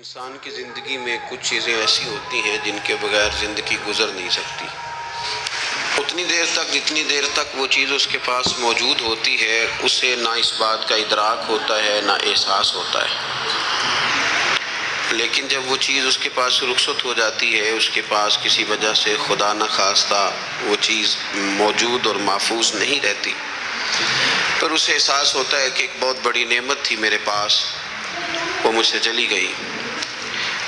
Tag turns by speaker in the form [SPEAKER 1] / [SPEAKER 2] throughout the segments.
[SPEAKER 1] انسان کی زندگی میں کچھ چیزیں ایسی ہوتی ہیں جن کے بغیر زندگی گزر نہیں سکتی۔ اتنی دیر تک جتنی دیر تک وہ چیز اس کے پاس موجود ہوتی ہے اسے نہ اس بات کا ادراک ہوتا ہے نہ احساس ہوتا ہے، لیکن جب وہ چیز اس کے پاس رخصت ہو جاتی ہے، اس کے پاس کسی وجہ سے خدا نخواستہ وہ چیز موجود اور محفوظ نہیں رہتی، پھر اسے احساس ہوتا ہے کہ ایک بہت بڑی نعمت تھی میرے پاس، وہ مجھ سے چلی گئی۔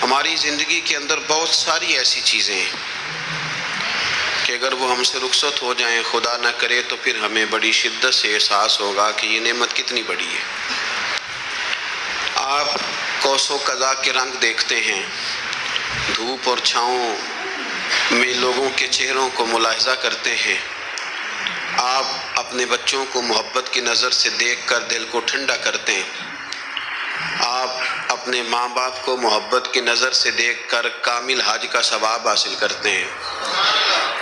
[SPEAKER 1] ہماری زندگی کے اندر بہت ساری ایسی چیزیں ہیں کہ اگر وہ ہم سے رخصت ہو جائیں، خدا نہ کرے، تو پھر ہمیں بڑی شدت سے احساس ہوگا کہ یہ نعمت کتنی بڑی ہے۔ آپ کوس و قزح کے رنگ دیکھتے ہیں، دھوپ اور چھاؤں میں لوگوں کے چہروں کو ملاحظہ کرتے ہیں، آپ اپنے بچوں کو محبت کی نظر سے دیکھ کر دل کو ٹھنڈا کرتے ہیں، آپ اپنے ماں باپ کو محبت کی نظر سے دیکھ کر کامل حج کا ثواب حاصل کرتے ہیں،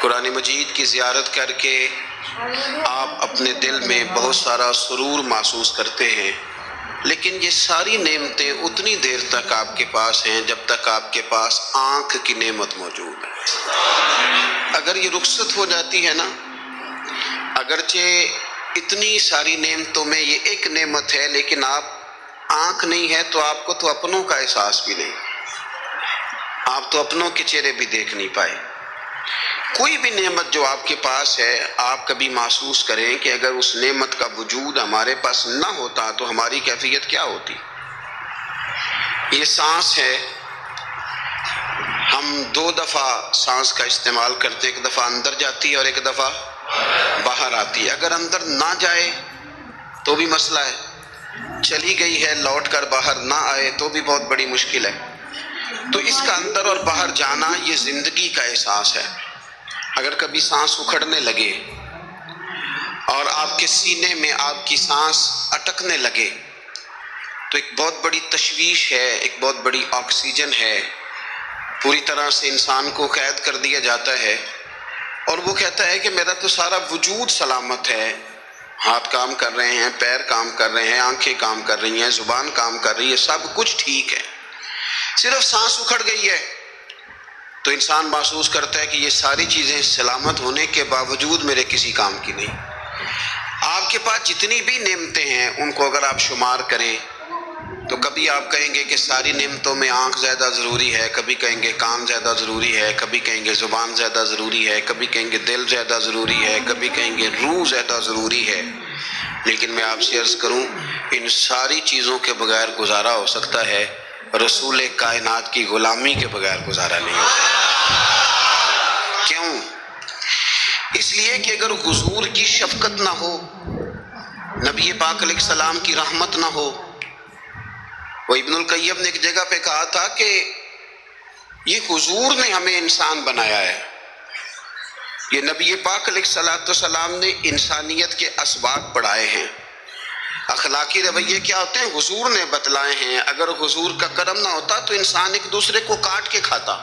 [SPEAKER 1] قرآن مجید کی زیارت کر کے آپ اپنے دل میں بہت سارا سرور محسوس کرتے ہیں، لیکن یہ ساری نعمتیں اتنی دیر تک آپ کے پاس ہیں جب تک آپ کے پاس آنکھ کی نعمت موجود ہے۔ اگر یہ رخصت ہو جاتی ہے نا، اگرچہ اتنی ساری نعمتوں میں یہ ایک نعمت ہے، لیکن آپ آنکھ نہیں ہے تو آپ کو تو اپنوں کا احساس بھی نہیں، آپ تو اپنوں کے چہرے بھی دیکھ نہیں پائے۔ کوئی بھی نعمت جو آپ کے پاس ہے، آپ کبھی محسوس کریں کہ اگر اس نعمت کا وجود ہمارے پاس نہ ہوتا تو ہماری کیفیت کیا ہوتی۔ یہ سانس ہے، ہم دو دفعہ سانس کا استعمال کرتے، ایک دفعہ اندر جاتی ہے اور ایک دفعہ باہر آتی ہے۔ اگر اندر نہ جائے تو بھی مسئلہ ہے، چلی گئی ہے لوٹ کر باہر نہ آئے تو بھی بہت بڑی مشکل ہے۔ تو اس کا اندر اور باہر جانا یہ زندگی کا احساس ہے۔ اگر کبھی سانس اکھڑنے لگے اور آپ کے سینے میں آپ کی سانس اٹکنے لگے تو ایک بہت بڑی تشویش ہے، ایک بہت بڑی آکسیجن ہے، پوری طرح سے انسان کو قید کر دیا جاتا ہے، اور وہ کہتا ہے کہ میرا تو سارا وجود سلامت ہے، ہاتھ کام کر رہے ہیں، پیر کام کر رہے ہیں، آنکھیں کام کر رہی ہیں، زبان کام کر رہی ہے، سب کچھ ٹھیک ہے، صرف سانس اکھڑ گئی ہے۔ تو انسان محسوس کرتا ہے کہ یہ ساری چیزیں سلامت ہونے کے باوجود میرے کسی کام کی نہیں۔ آپ کے پاس جتنی بھی نعمتیں ہیں ان کو اگر آپ شمار کریں تو کبھی آپ کہیں گے کہ ساری نعمتوں میں آنکھ زیادہ ضروری ہے، کبھی کہیں گے کان زیادہ ضروری ہے، کبھی کہیں گے زبان زیادہ ضروری ہے، کبھی کہیں گے دل زیادہ ضروری ہے، کبھی کہیں گے روح زیادہ ضروری ہے، لیکن میں آپ سے عرض کروں ان ساری چیزوں کے بغیر گزارا ہو سکتا ہے، رسول کائنات کی غلامی کے بغیر گزارا نہیں ہوتا۔ کیوں؟ اس لیے کہ اگر حضور کی شفقت نہ ہو، نبی پاک علیہ السلام کی رحمت نہ ہو، وہ ابن القیم نے ایک جگہ پہ کہا تھا کہ یہ حضور نے ہمیں انسان بنایا ہے، یہ نبی پاک علیہ السلام نے انسانیت کے اسباق پڑھائے ہیں، اخلاقی رویے کیا ہوتے ہیں حضور نے بتلائے ہیں، اگر حضور کا کرم نہ ہوتا تو انسان ایک دوسرے کو کاٹ کے کھاتا۔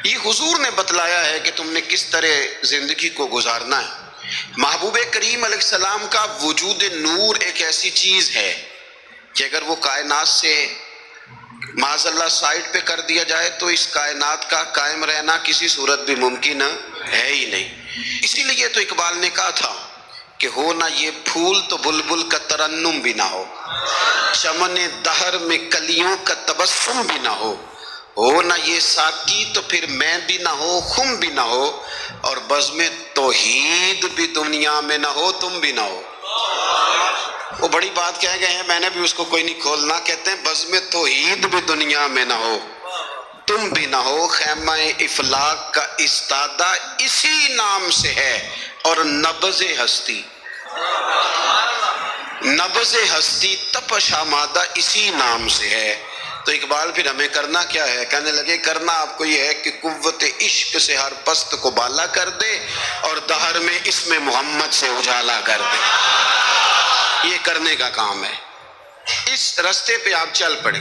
[SPEAKER 1] یہ حضور نے بتلایا ہے کہ تم نے کس طرح زندگی کو گزارنا ہے۔ محبوب کریم علیہ السلام کا وجود نور ایک ایسی چیز ہے کہ اگر وہ کائنات سے معاذ اللہ سائڈ پہ کر دیا جائے تو اس کائنات کا قائم رہنا کسی صورت بھی ممکن ہے ہی نہیں۔ اسی لیے تو اقبال نے کہا تھا کہ ہو نہ یہ پھول تو بلبل کا ترنم بھی نہ ہو، چمن دہر میں کلیوں کا تبسم بھی نہ ہو نہ یہ ساقی تو پھر میں بھی نہ ہو، خم بھی نہ ہو، اور بزم توحید بھی دنیا میں نہ ہو، تم بھی نہ ہو۔ وہ بڑی بات کہہ گئے ہیں، میں نے بھی اس کو کوئی نہیں کھولنا، کہتے ہیں بزم توحید بھی دنیا میں نہ ہو، تم بھی نہ ہو، خیمہ افلاق کا استادہ اسی نام سے ہے، اور نبض ہستی تپش آمادہ اسی نام سے ہے۔ تو اقبال پھر ہمیں کرنا کیا ہے؟ کہنے لگے کرنا آپ کو یہ ہے کہ قوت عشق سے ہر پست کو بالا کر دے اور دہر میں اسم محمد سے اجالا کر دے، یہ کرنے کا کام ہے۔ اس رستے پہ آپ چل پڑے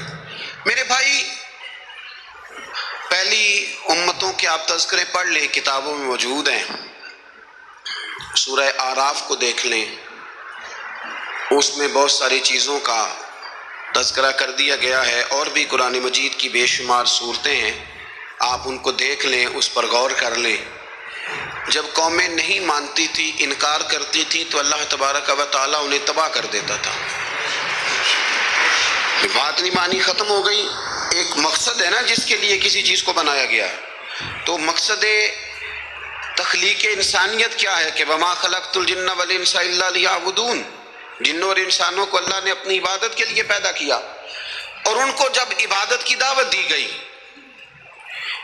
[SPEAKER 1] میرے بھائی۔ پہلی امتوں کے آپ تذکرے پڑھ لیں، کتابوں میں موجود ہیں، سورہ آراف کو دیکھ لیں، اس میں بہت ساری چیزوں کا تذکرہ کر دیا گیا ہے، اور بھی قرآن مجید کی بے شمار صورتیں ہیں، آپ ان کو دیکھ لیں، اس پر غور کر لیں۔ جب قومیں نہیں مانتی تھی، انکار کرتی تھی، تو اللہ تبارک و تعالیٰ انہیں تباہ کر دیتا تھا۔ بات نہیں مانی، ختم ہو گئی۔ ایک مقصد ہے نا جس کے لیے کسی چیز کو بنایا گیا ہے، تو مقصد تخلیق انسانیت کیا ہے کہ وما خلقت الجن والانس الا لیعبدون، جنوں اور انسانوں کو اللہ نے اپنی عبادت کے لیے پیدا کیا، اور ان کو جب عبادت کی دعوت دی گئی،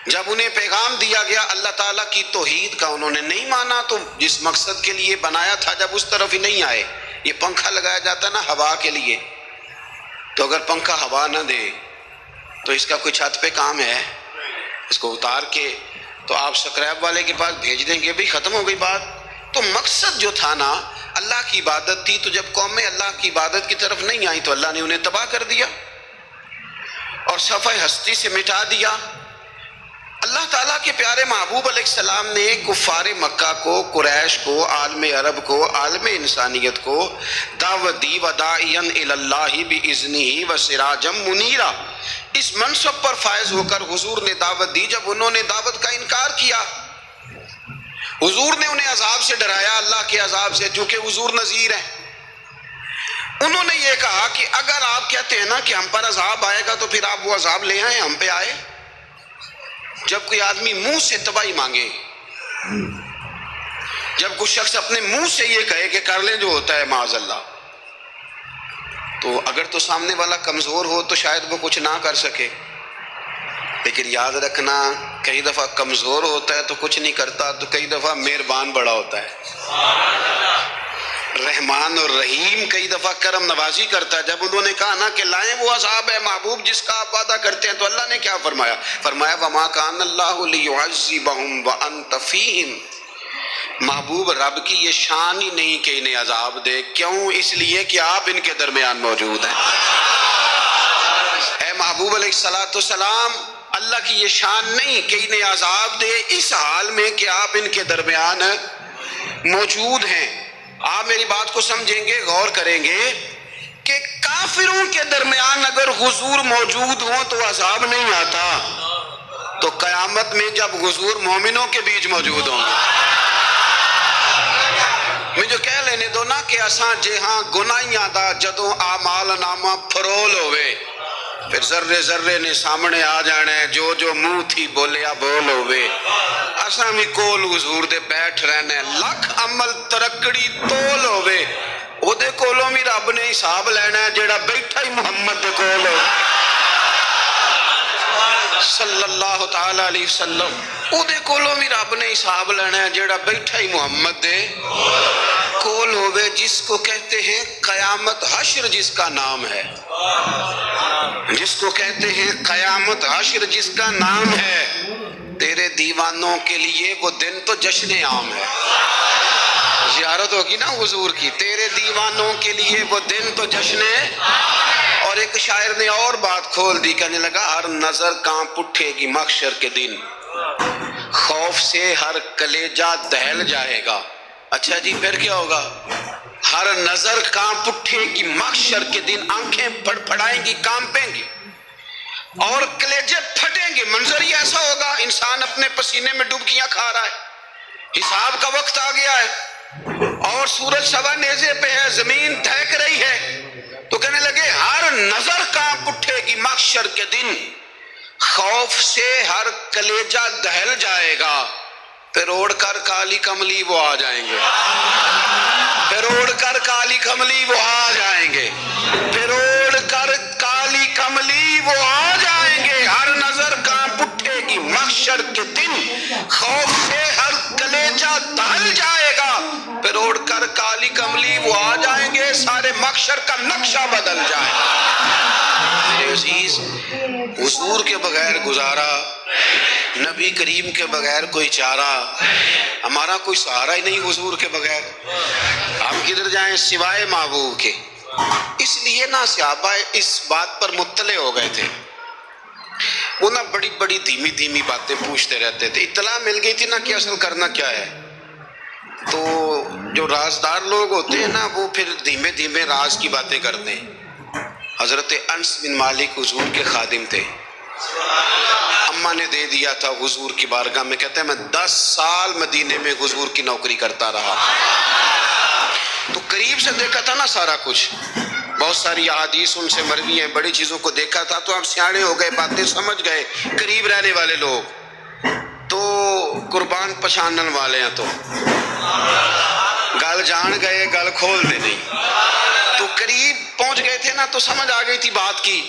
[SPEAKER 1] جب انہیں پیغام دیا گیا اللہ تعالیٰ کی توحید کا، انہوں نے نہیں مانا، تو جس مقصد کے لیے بنایا تھا جب اس طرف ہی نہیں آئے۔ یہ پنکھا لگایا جاتا نا ہوا کے لیے، تو اگر پنکھا ہوا نہ دے تو اس کا کوئی چھت پہ کام ہے؟ اس کو اتار کے تو آپ سکریپ والے کے پاس بھیج دیں گے، بھی ختم ہو گئی بات۔ تو مقصد جو تھا نا اللہ کی عبادت تھی، تو جب قومیں اللہ کی عبادت کی طرف نہیں آئیں تو اللہ نے انہیں تباہ کر دیا اور صفحہ ہستی سے مٹا دیا۔ اللہ تعالیٰ کے پیارے محبوب علیہ السلام نے کفار مکہ کو، قریش کو، عالم عرب کو، عالم انسانیت کو دعوت دی، وداعیا الی اللہ باذنہ وسراجا منیرا۔ اس منصب پر فائز ہو کر حضور نے دعوت دی۔ جب انہوں نے دعوت کا انکار کیا، حضور نے انہیں عذاب سے ڈرایا، اللہ کے عذاب سے، چونکہ حضور نذیر ہیں۔ انہوں نے یہ کہا کہ اگر آپ کہتے ہیں نا کہ ہم پر عذاب آئے گا تو پھر آپ وہ عذاب لے آئیں، ہم پہ آئے۔ جب کوئی آدمی منہ سے تباہی مانگے، جب کوئی شخص اپنے منہ سے یہ کہے کہ کر لیں جو ہوتا ہے معاذ اللہ، تو اگر تو سامنے والا کمزور ہو تو شاید وہ کچھ نہ کر سکے، لیکن یاد رکھنا کئی دفعہ کمزور ہوتا ہے تو کچھ نہیں کرتا، تو کئی دفعہ مہربان بڑا ہوتا ہے، رحمان اور رحیم کئی دفعہ کرم نوازی کرتا ہے۔ جب انہوں نے کہا نا کہ لائیں وہ عذاب ہے محبوب جس کا آپ وعدہ کرتے ہیں، تو اللہ نے کیا فرمایا؟ فرمایا وما کان اللہ لیعذبہم وانت فیہم۔ محبوب رب کی یہ شان ہی نہیں کہ انہیں عذاب دے، کیوں؟ اس لیے کہ آپ ان کے درمیان موجود ہیں۔ اے محبوب علیہ السلام، اللہ کی یہ شان نہیں کہ انہیں عذاب دے اس حال میں کہ آپ ان کے درمیان موجود ہیں۔ آپ میری بات کو سمجھیں گے، غور کریں گے کہ کافروں کے درمیان اگر حضور موجود ہوں تو عذاب نہیں آتا، تو قیامت میں جب حضور مومنوں کے بیچ موجود ہوں گے، مجھے کہہ لینے دو نا کہ اساں جہاں گناہیاں دا جدوں اعمال نامہ پھرول ہوئے، پھر ذرے ذرے نے سامنے آ جانا ہے، جو جو منہ تھی بولیا بول ہوئے، اساں بھی کول حضور دے بیٹھ رہنے، لکھ عمل ترکڑی تول ہوئے، او دے کولوں بھی رب نے حساب لینا ہے جیڑا بیٹھا ہی محمد دے کول ہو صلی اللہ تعالی علیہ وسلم، او دے کولوں بھی رب نے حساب لینا ہے جیڑا بیٹھا ہی محمد دے کول ہوئے، جس کو کہتے ہیں قیامت حشر، جس کا نام ہے، جس کو کہتے ہیں قیامت حشر، جس کا نام ہے۔ تیرے دیوانوں کے لیے وہ دن تو جشن عام ہے، زیارت ہوگی نا حضور کی، تیرے دیوانوں کے لیے وہ دن تو جشن ہے۔ اور ایک شاعر نے اور بات کھول دی، کہنے لگا ہر نظر کانپ اٹھے گی محشر کے دن، خوف سے ہر کلیجہ دہل جائے گا۔ اچھا جی پھر کیا ہوگا؟ ہر نظر کانپ اٹھے گی محشر کے دن، آنکھیں پھڑپھڑائیں گی، کانپیں گی اور کلیجے پھٹیں گے۔ منظر ہی ایسا ہوگا، انسان اپنے پسینے میں ڈبکیاں کھا رہا ہے، حساب کا وقت آ گیا ہے اور سورج سوا نیزے پہ ہے، زمین دھڑک رہی ہے، تو کہنے لگے ہر نظر کانپ اٹھے گی محشر کے دن، خوف سے ہر کلیجہ دہل جائے گا، پھر اوڑھ کر کالی کملی وہ آ جائیں گے، پھر اوڑھ کر کالی کملی وہ آ جائیں گے، پھر اوڑھ کر کالی کملی وہ آ جائیں گے، ہر نظر کانپ اٹھے گی محشر کے دن، خوف سے ہر کلیجہ دہل جائے گا، پھر اوڑھ کر کالی کملی وہ آ جائیں گے، سارے محشر کا نقشہ بدل جائے گا۔ میرے عزیز، حضور کے بغیر گزارا، نبی کریم کے بغیر کوئی چارہ، ہمارا کوئی سہارا ہی نہیں حضور کے بغیر، ہم کدھر جائیں سوائے محبوب کے۔ اس لیے نا صحابہ اس بات پر مطلع ہو گئے تھے، وہ نا بڑی بڑی دھیمی دھیمی باتیں پوچھتے رہتے تھے، اطلاع مل گئی تھی نا کہ اصل کرنا کیا ہے۔ تو جو رازدار لوگ ہوتے ہیں نا وہ پھر دھیمے دھیمے راز کی باتیں کرتے ہیں، حضرت انس بن مالک حضور کے خادم تھے، اماں نے دے دیا تھا حضور کی بارگاہ میں، کہتے ہیں میں 10 سال مدینے میں حضور کی نوکری کرتا رہا، تو قریب سے دیکھا تھا نا سارا کچھ، بہت ساری احادیث ان سے مروی ہیں، بڑی چیزوں کو دیکھا تھا، تو آپ سیانے ہو گئے، باتیں سمجھ گئے، قریب رہنے والے لوگ تو قربان پچھانن والے ہیں، تو گل جان گئے گل کھول دے نہیں، تو قریب پہنچ گئے تھے نا، تو سمجھ آ گئی تھی بات کی۔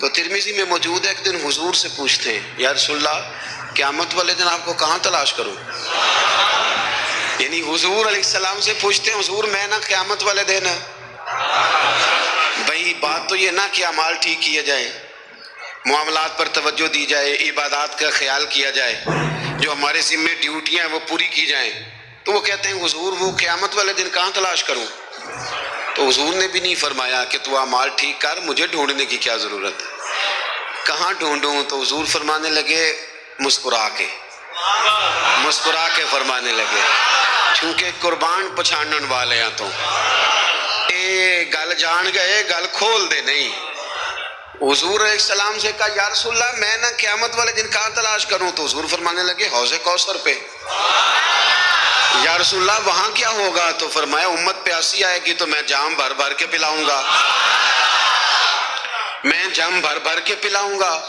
[SPEAKER 1] تو ترمذی میں موجود ہے، ایک دن حضور سے پوچھتے ہیں یا رسول اللہ قیامت والے دن آپ کو کہاں تلاش کروں؟ یعنی حضور علیہ السلام سے پوچھتے ہیں حضور میں نا قیامت والے دن، بھئی بات تو یہ نا کہ اعمال ٹھیک کیا جائے، معاملات پر توجہ دی جائے، عبادات کا خیال کیا جائے، جو ہمارے ذمہ ڈیوٹیاں ہیں وہ پوری کی جائیں، تو وہ کہتے ہیں حضور وہ قیامت والے دن کہاں تلاش کروں؟ تو حضور نے بھی نہیں فرمایا کہ تو اعمال ٹھیک کر، مجھے ڈھونڈنے کی کیا ضرورت ہے، کہاں ڈھونڈوں؟ تو حضور فرمانے لگے مسکرا کے فرمانے لگے، چونکہ قربان پچھانن والے ہیں، تو اے گل جان گئے گل کھول دے نہیں۔ حضور علیہ السلام سے کہا یا رسول اللہ میں نا قیامت والے دن کہاں تلاش کروں؟ تو حضور فرمانے لگے حوض کوثر پہ۔ یا رسول اللہ وہاں کیا ہوگا؟ تو فرمایا امت پیاسی آئے گی تو میں جام بھر بھر کے پلاؤں گا، میں جام بھر بھر کے پلاؤں گا،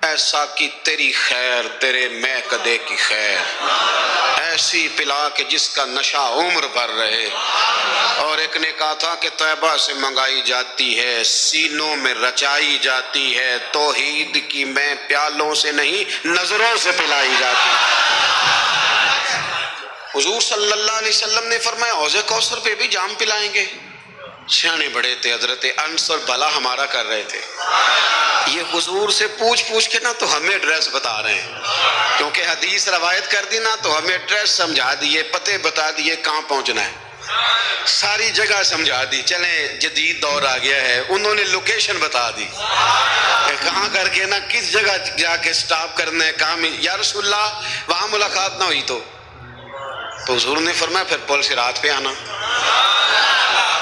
[SPEAKER 1] ایسا کی تیری خیر تیرے میں کدے کی خیر، ایسی پلا کہ جس کا نشہ عمر بھر رہے۔ اور ایک نے کہا تھا کہ طیبہ سے منگائی جاتی ہے، سینوں میں رچائی جاتی ہے، توحید کی میں پیالوں سے نہیں نظروں سے پلائی جاتی ہے۔ حضور صلی اللہ علیہ وسلم نے فرمایا حوض کوثر پہ بھی جام پلائیں گے؟ سیانے بڑے تھے حضرت انس، اور بھلا ہمارا کر رہے تھے، یہ حضور سے پوچھ کے نا تو ہمیں ایڈریس بتا رہے ہیں، کیونکہ حدیث روایت کر دی نا تو ہمیں ایڈریس سمجھا دیے، پتے بتا دیے کہاں پہنچنا ہے، ساری جگہ سمجھا دی۔ چلیں جدید دور آ گیا ہے، انہوں نے لوکیشن بتا دی کہ کہاں کر کے نا کس جگہ جا کے سٹاپ کرنا ہے، کہاں میں یا رسول اللہ وہاں ملاقات نہ ہوئی تو حضور نے فرمایا پھر پل صراط پہ آنا۔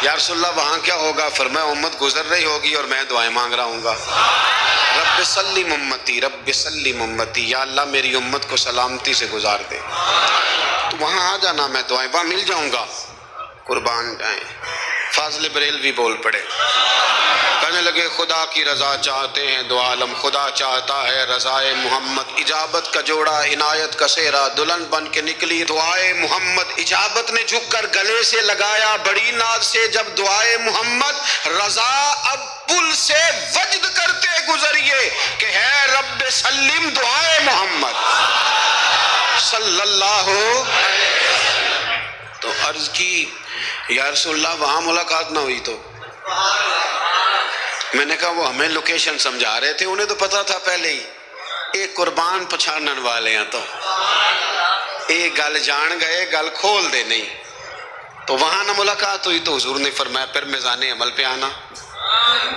[SPEAKER 1] یا رسول اللہ وہاں کیا ہوگا؟ فرمایا امت گزر رہی ہوگی اور میں دعائیں مانگ رہا ہوں گا، رب سلم امتی رب سلم امتی، یا اللہ میری امت کو سلامتی سے گزار دے، تو وہاں آ جانا، میں دعائیں وہاں مل جاؤں گا، قربان جائیں۔ فاضل بریلوی بول پڑے، کہنے لگے خدا کی رضا چاہتے ہیں دو عالم، خدا چاہتا ہے رضائے محمد، اجابت کا جوڑا عنایت کا سہرا، دلہن بن کے نکلی دعائے محمد، اجابت نے جھک کر گلے سے لگایا بڑی ناز سے جب دعائے محمد، رضا اب پل سے وجد کرتے گزریے کہ ہے رب سلم دعائے محمد صلی اللہ تو عرض کی یا رسول اللہ وہاں ملاقات نہ ہوئی تو؟ میں نے کہا وہ ہمیں لوکیشن سمجھا رہے تھے، انہیں تو پتا تھا پہلے ہی، ایک قربان پچھانن والے ہیں، تو ایک گل جان گئے گل کھول دے نہیں، تو وہاں نہ ملاقات ہوئی تو حضور نے فرمایا پھر میزان عمل پہ آنا۔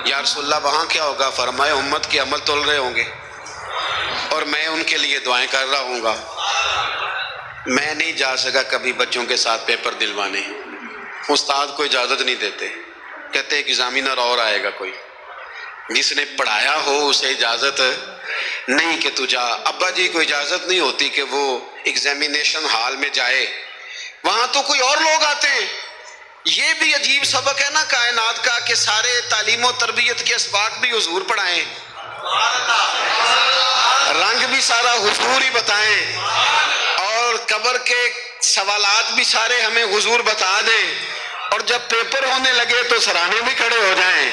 [SPEAKER 1] یا رسول اللہ وہاں کیا ہوگا؟ فرمایا امت کے عمل تول رہے ہوں گے اور میں ان کے لیے دعائیں کر رہا ہوں گا۔ میں نہیں جا سکا کبھی بچوں کے ساتھ پیپر دلوانے، استاد کو اجازت نہیں دیتے، کہتے ایک ایگزامینر اور آئے گا کوئی، جس نے پڑھایا ہو اسے اجازت نہیں کہ تو جا۔ ابا جی کو اجازت نہیں ہوتی کہ وہ ایگزامینیشن ہال میں جائے، وہاں تو کوئی اور لوگ آتے ہیں۔ یہ بھی عجیب سبق ہے نا کائنات کا کہ سارے تعلیم و تربیت کے اسباق بھی حضور پڑھائیں، رنگ بھی سارا حضور ہی بتائیں، اور قبر کے سوالات بھی سارے ہمیں حضور بتا دیں، اور جب پیپر ہونے لگے تو سرانے بھی کھڑے ہو جائیں،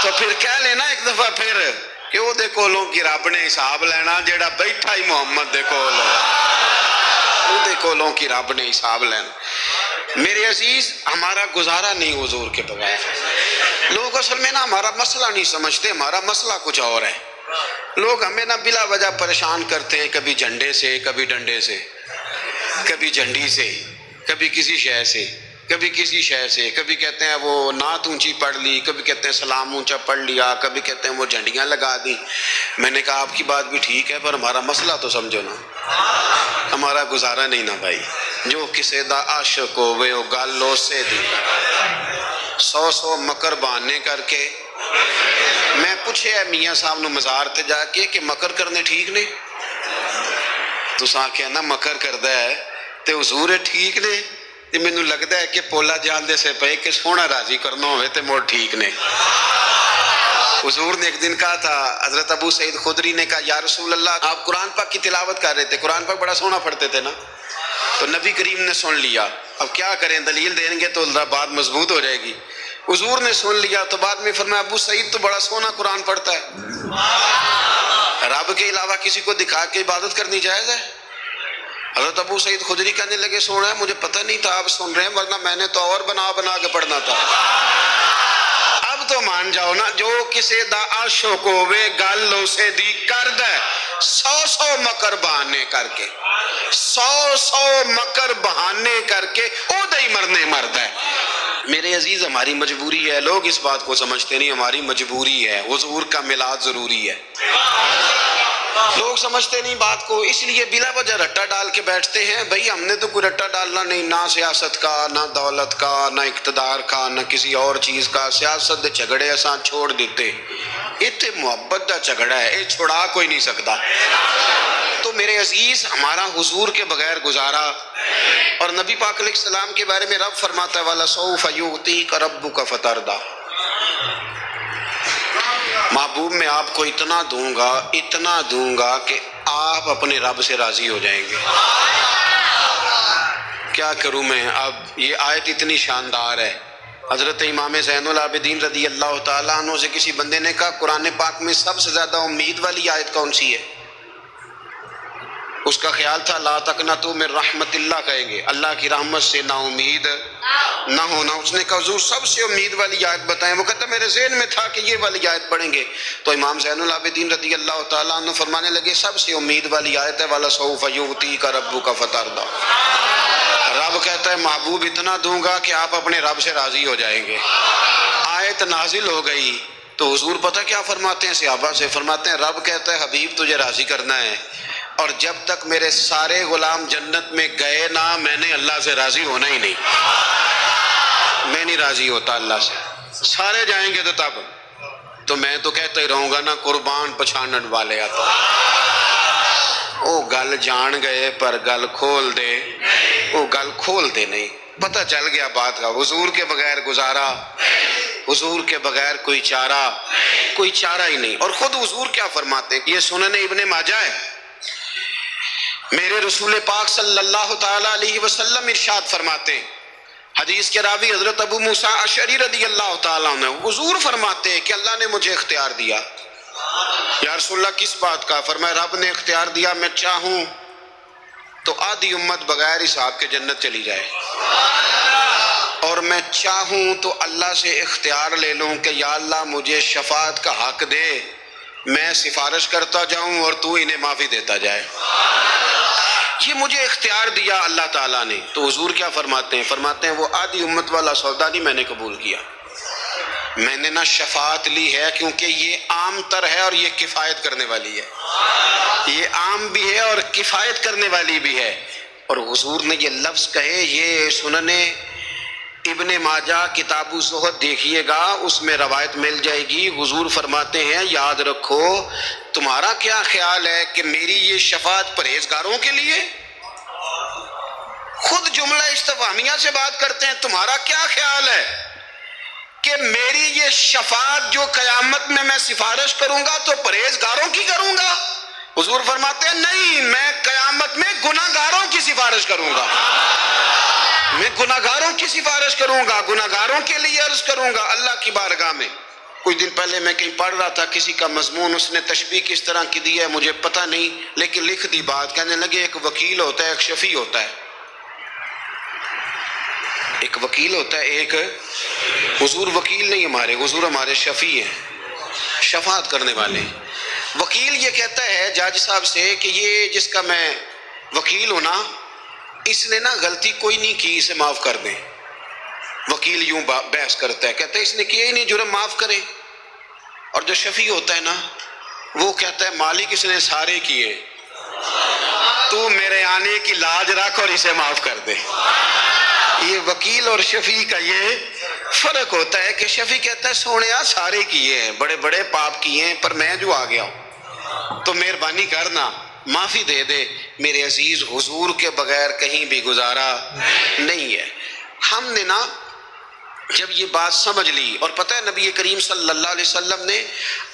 [SPEAKER 1] تو پھر کہہ لینا ایک دفعہ پھر کہ وہ دے کولوں کی رب نے حساب لینا، جیڑا بیٹھا ہی محمد دے کول، وہ دے کولوں کی رب نے حساب لینا۔ میرے عزیز ہمارا گزارا نہیں حضور کے بغیر۔ لوگ اصل میں نا ہمارا مسئلہ نہیں سمجھتے، ہمارا مسئلہ کچھ اور ہے۔ لوگ ہمیں نا بلا وجہ پریشان کرتے ہیں، کبھی جھنڈے سے، کبھی ڈنڈے سے، کبھی جھنڈی سے، کبھی کسی شے سے، کبھی کسی شے سے، کبھی کہتے ہیں وہ نعت اونچی پڑھ لی، کبھی کہتے ہیں سلام اونچا پڑھ لیا، کبھی کہتے ہیں وہ جھنڈیاں لگا دی۔ میں نے کہا آپ کی بات بھی ٹھیک ہے پر ہمارا مسئلہ تو سمجھو نا، ہمارا گزارا نہیں نا بھائی۔ جو کسے دا عاشق ہوئے وہ گل اسے دی، 100 مکر بہانے کر کے میں پوچھے میاں صاحب نو مزار تے جا کے کہ مکر کرنے ٹھیک نے؟ تساں آکھیا نا مکر کردا ہے تے حضور ٹھیک نے؟ تے مینوں لگدا ہے کہ پولا جان دے سے پے کہ سونا راضی کرنا ہوئے تے موڑ ٹھیک نے۔ حضور نے ایک دن کہا تھا، حضرت ابو سعید خدری نے کہا یا رسول اللہ آپ قرآن پاک کی تلاوت کر رہے تھے، قرآن پاک بڑا سونا پڑھتے تھے نا؟ تو نبی کریم نے سن لیا، اب کیا کریں، دلیل دیں گے تو بات مضبوط ہو جائے گی۔ حضور نے سن لیا تو بعد میں فرمایا ابو سعید تو بڑا سونا قرآن پڑھتا ہے، رب کے علاوہ کسی کو دکھا کے عبادت کرنی جائز ہے؟ حضرت ابو سعید خدری کہنے لگے سونا ہے مجھے پتہ نہیں تھا آپ سن رہے ہیں، ورنہ میں نے تو اور بنا بنا کے پڑھنا تھا۔ اب تو مان جاؤ نا، جو کسے دا عاشق ہوئے گل اسے دی کرد ہے، 100 مکر بہانے کر کے، 100 مکر بہانے کر کے او دئی مرنے مرد ہے۔ میرے عزیز ہماری مجبوری ہے، لوگ اس بات کو سمجھتے نہیں، ہماری مجبوری ہے، حضور کا میلاد ضروری ہے۔ لوگ سمجھتے نہیں بات کو، اس لیے بلا وجہ رٹا ڈال کے بیٹھتے ہیں۔ بھئی ہم نے تو کوئی رٹا ڈالنا نہیں، نہ سیاست کا، نہ دولت کا، نہ اقتدار کا، نہ کسی اور چیز کا۔ سیاست دے جھگڑے اساں چھوڑ دیتے، اتنے محبت دا جھگڑا ہے، یہ چھڑا کوئی نہیں سکتا۔ تو میرے عزیز ہمارا حضور کے بغیر گزارا، اور نبی پاک علیہ السلام کے بارے میں رب فرماتا ہے وَلَسَوْفَ يُعْطِيكَ رَبُّكَ فَتَرْضَىٰ، محبوب میں آپ کو اتنا دوں گا کہ آپ اپنے رب سے راضی ہو جائیں گے۔ کیا کروں میں، اب یہ آیت اتنی شاندار ہے۔ حضرت امام زین العابدین رضی اللہ تعالیٰ عنہ سے کسی بندے نے کہا قرآن پاک میں سب سے زیادہ امید والی آیت کون سی ہے؟ اس کا خیال تھا لا تقنطوا من رحمت اللہ کہیں گے، اللہ کی رحمت سے نا امید نہ ہونا۔ اس نے کہا حضور سب سے امید والی آیت بتائیں، وہ کہتا میرے ذہن میں تھا کہ یہ والی آیت پڑھیں گے۔ تو امام زین العابدین رضی اللہ تعالیٰ عنہ فرمانے لگے سب سے امید والی آیت ہے وَلَسَوْفَ يُعْطِيكَ رَبُّكَ فَتَرْضَىٰ، رب کہتا ہے محبوب اتنا دوں گا کہ آپ اپنے رب سے راضی ہو جائیں گے۔ آیت نازل ہو گئی تو حضور پتہ کیا فرماتے ہیں صحابہ سے؟ فرماتے ہیں رب کہتا ہے حبیب تجھے راضی کرنا ہے، اور جب تک میرے سارے غلام جنت میں گئے نہ میں نے اللہ سے راضی ہونا ہی نہیں، میں نہیں راضی ہوتا اللہ سے۔ سارے جائیں گے تو تب تو میں تو کہتا ہی رہوں گا نا قربان پچھانن والے آتا، او گل جان گئے پر گل کھول دے، او گل کھول دے نہیں، پتہ چل گیا بات کا۔ حضور کے بغیر گزارا، حضور کے بغیر کوئی چارہ ہی نہیں۔ اور خود حضور کیا فرماتے ہیں، یہ سنن ابن ماجہ ہے، میرے رسول پاک صلی اللہ تعالیٰ علیہ وسلم ارشاد فرماتے ہیں، حدیث کے راوی حضرت ابو موسیٰ اشعری رضی اللہ تعالیٰ عنہ، حضور فرماتے ہیں کہ اللہ نے مجھے اختیار دیا۔ یا رسول اللہ کس بات کا؟ فرمایا رب نے اختیار دیا میں چاہوں تو آدھی امت بغیر حساب کے جنت چلی جائے، اور میں چاہوں تو اللہ سے اختیار لے لوں کہ یا اللہ مجھے شفاعت کا حق دے، میں سفارش کرتا جاؤں اور تو انہیں معافی دیتا جائے۔ یہ مجھے اختیار دیا اللہ تعالیٰ نے۔ تو حضور کیا فرماتے ہیں؟ فرماتے ہیں وہ آدھی امت والا سودا نہیں میں نے قبول کیا، میں نے نہ شفاعت لی ہے کیونکہ یہ عام تر ہے اور یہ کفایت کرنے والی ہے، یہ عام بھی ہے اور کفایت کرنے والی بھی ہے۔ اور حضور نے یہ لفظ کہے، یہ سنن ابن ماجہ کتاب الزہد دیکھیے گا، اس میں روایت مل جائے گی۔ حضور فرماتے ہیں یاد رکھو تمہارا کیا خیال ہے کہ میری یہ شفاعت پرہیزگاروں کے لیے؟ خود جملہ استفہامیہ سے بات کرتے ہیں، تمہارا کیا خیال ہے کہ میری یہ شفاعت جو قیامت میں میں سفارش کروں گا تو پرہیزگاروں کی کروں گا؟ حضور فرماتے ہیں نہیں، میں قیامت میں گناہگاروں کی سفارش کروں گا، میں گناہگاروں کی سفارش کروں گا، گناہگاروں کے لیے عرض کروں گا اللہ کی بارگاہ میں۔ کچھ دن پہلے میں کہیں پڑھ رہا تھا کسی کا مضمون، اس نے تشبیہ کس طرح کی دی ہے مجھے پتہ نہیں، لیکن لکھ دی بات، کہنے لگے ایک وکیل ہوتا ہے ایک شفیع ہوتا ہے، ایک وکیل ہوتا ہے ایک، حضور وکیل نہیں ہمارے، حضور ہمارے شفیع ہیں، شفاعت کرنے والے ہیں۔ وکیل یہ کہتا ہے جج صاحب سے کہ یہ جس کا میں وکیل ہوں نا اس نے نا غلطی کوئی نہیں کی، اسے معاف کر دیں۔ وکیل یوں بحث کرتا ہے، کہتا ہے اس نے کیا ہی نہیں، جرم معاف کرے۔ اور جو شفیع ہوتا ہے نا وہ کہتا ہے مالک اس نے سارے کیے، تو میرے آنے کی لاج رکھ اور اسے معاف کر دے۔ یہ وکیل اور شفیع کا یہ فرق ہوتا ہے کہ شفیع کہتا ہے سونیا سارے کیے ہیں، بڑے بڑے پاپ کیے ہیں، پر میں جو آ گیا ہوں تو مہربانی کرنا معافی دے دے۔ میرے عزیز، حضور کے بغیر کہیں بھی گزارا نہیں ہے۔ ہم نے نا جب یہ بات سمجھ لی، اور پتہ ہے نبی کریم صلی اللہ علیہ وسلم نے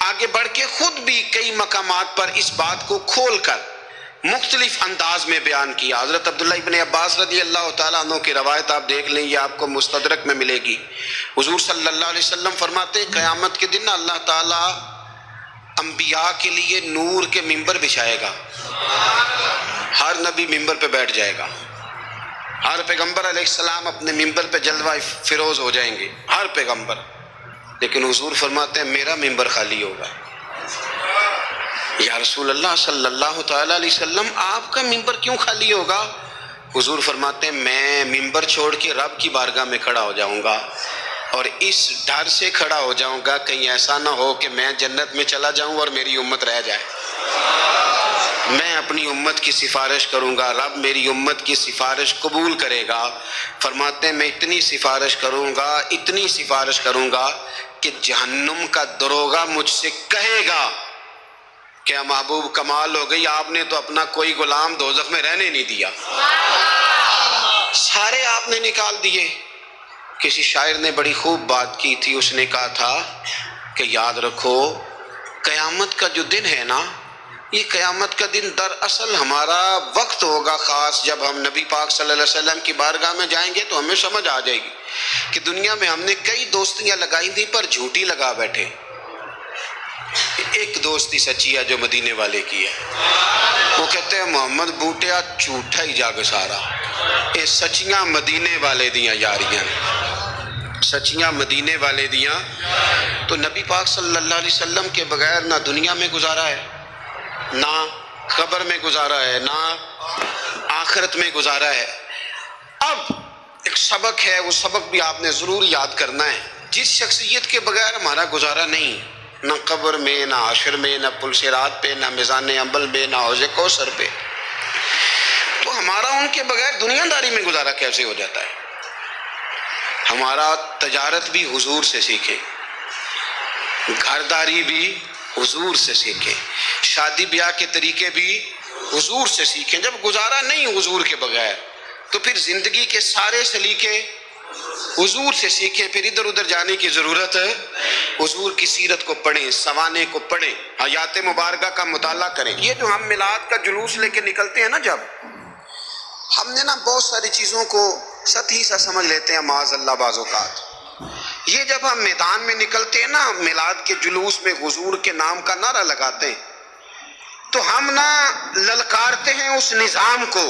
[SPEAKER 1] آگے بڑھ کے خود بھی کئی مقامات پر اس بات کو کھول کر مختلف انداز میں بیان کیا۔ حضرت عبداللہ ابن عباس رضی اللہ تعالیٰ عنہ کی روایت آپ دیکھ لیں، یہ آپ کو مستدرک میں ملے گی۔ حضور صلی اللہ علیہ وسلم فرماتے ہیں قیامت کے دن اللہ تعالیٰ انبیاء کے لیے نور کے ممبر بچھائے گا، ہر نبی ممبر پہ بیٹھ جائے گا، ہر پیغمبر علیہ السلام اپنے ممبر پہ جلوہ فروز ہو جائیں گے، ہر پیغمبر۔ لیکن حضور فرماتے ہیں میرا ممبر خالی ہوگا۔ یا رسول اللہ صلی اللہ تعالیٰ علیہ وسلم آپ کا ممبر کیوں خالی ہوگا؟ حضور فرماتے ہیں میں ممبر چھوڑ کے رب کی بارگاہ میں کھڑا ہو جاؤں گا، اور اس ڈر سے کھڑا ہو جاؤں گا کہیں ایسا نہ ہو کہ میں جنت میں چلا جاؤں اور میری امت رہ جائے۔ میں اپنی امت کی سفارش کروں گا، رب میری امت کی سفارش قبول کرے گا۔ فرماتے ہیں میں اتنی سفارش کروں گا، اتنی سفارش کروں گا کہ جہنم کا دروغہ مجھ سے کہے گا کیا محبوب کمال ہو گئی، آپ نے تو اپنا کوئی غلام دوزخ میں رہنے نہیں دیا، سارے آپ نے نکال دیے۔ کسی شاعر نے بڑی خوب بات کی تھی، اس نے کہا تھا کہ یاد رکھو قیامت کا جو دن ہے نا، یہ قیامت کا دن دراصل ہمارا وقت ہوگا خاص، جب ہم نبی پاک صلی اللہ علیہ وسلم کی بارگاہ میں جائیں گے تو ہمیں سمجھ آ جائے گی کہ دنیا میں ہم نے کئی دوستیاں لگائی تھی پر جھوٹی لگا بیٹھے، ایک دوستی سچی ہے جو مدینے والے کی ہے۔ وہ کہتے ہیں محمد بوٹیا جھوٹا ہی جاگ سارا، یہ سچیاں مدینے والے دیاں یاریاں، سچیاں مدینے والے دیاں۔ تو نبی پاک صلی اللہ علیہ وسلم کے بغیر نہ دنیا میں گزارا ہے، نہ قبر میں گزارا ہے، نہ آخرت میں گزارا ہے۔ اب ایک سبق ہے، وہ سبق بھی آپ نے ضرور یاد کرنا ہے۔ جس شخصیت کے بغیر ہمارا گزارا نہیں، نہ قبر میں، نہ حشر میں، نہ پل صراط پہ، نہ میزان عمل میں، نہ حوض کوثر پہ، تو ہمارا ان کے بغیر دنیا داری میں گزارا کیسے ہو جاتا ہے؟ ہمارا تجارت بھی حضور سے سیکھیں، گھرداری بھی حضور سے سیکھیں، شادی بیاہ کے طریقے بھی حضور سے سیکھیں۔ جب گزارا نہیں حضور کے بغیر تو پھر زندگی کے سارے سلیقے حضور سے سیکھیں، پھر ادھر ادھر جانے کی ضرورت ہے۔ حضور کی سیرت کو پڑھیں، سوانے کو پڑھیں، حیات مبارکہ کا مطالعہ کریں۔ یہ جو ہم میلاد کا جلوس لے کے نکلتے ہیں نا، جب ہم نے نا بہت ساری چیزوں کو سطحی سا سمجھ لیتے ہیں معاذ اللہ بعض اوقات۔ یہ جب ہم میدان میں نکلتے ہیں نا، میلاد کے جلوس میں حضور کے نام کا نعرہ لگاتے ہیں، تو ہم نا للکارتے ہیں اس نظام کو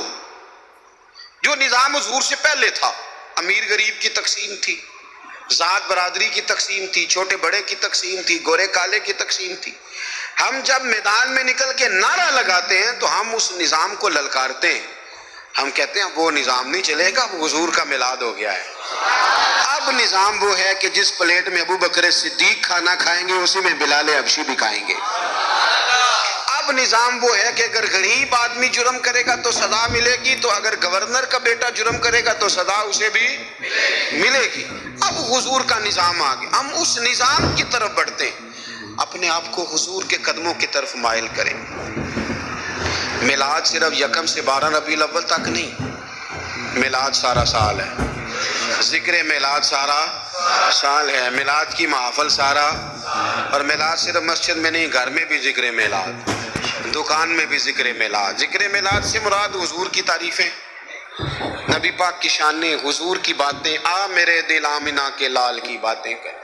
[SPEAKER 1] جو نظام حضور سے پہلے تھا۔ امیر غریب کی تقسیم تھی، ذات برادری کی تقسیم تھی، چھوٹے بڑے کی تقسیم تھی، گورے کالے کی تقسیم تھی۔ ہم جب میدان میں نکل کے نعرہ لگاتے ہیں تو ہم اس نظام کو للکارتے ہیں، ہم کہتے ہیں وہ نظام نہیں چلے گا، وہ حضور کا میلاد ہو گیا ہے۔ اب نظام وہ ہے کہ جس پلیٹ میں ابو بکر صدیق کھانا کھائیں گے اسی میں بلال حبشی بھی کھائیں گے۔ اب نظام وہ ہے کہ اگر غریب آدمی جرم کرے گا تو سزا ملے گی، تو اگر گورنر کا بیٹا جرم کرے گا تو سزا اسے بھی ملے گی۔ اب حضور کا نظام آ گیا، ہم اس نظام کی طرف بڑھتے ہیں۔ اپنے آپ کو حضور کے قدموں کی طرف مائل کریں۔ میلاد صرف 1 سے 12 ربیع الاول تک نہیں، میلاد سارا سال ہے، ذکر میلاد سارا سال ہے، میلاد کی محفل سارا، اور میلاد صرف مسجد میں نہیں، گھر میں بھی ذکر میلاد، دکان میں بھی ذکر میلاد۔ ذکر میلاد سے مراد حضور کی تعریفیں، نبی پاک کی شانیں، حضور کی باتیں، آ میرے دل آمنہ کے لال کی باتیں کریں،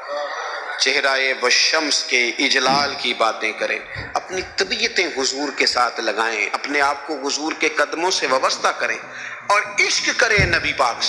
[SPEAKER 1] چہرہ بشمس کے اجلال کی باتیں کریں، اپنی طبیعتیں حضور کے ساتھ لگائیں، اپنے آپ کو حضور کے قدموں سے وابستہ کریں اور عشق کریں نبی پاک سے۔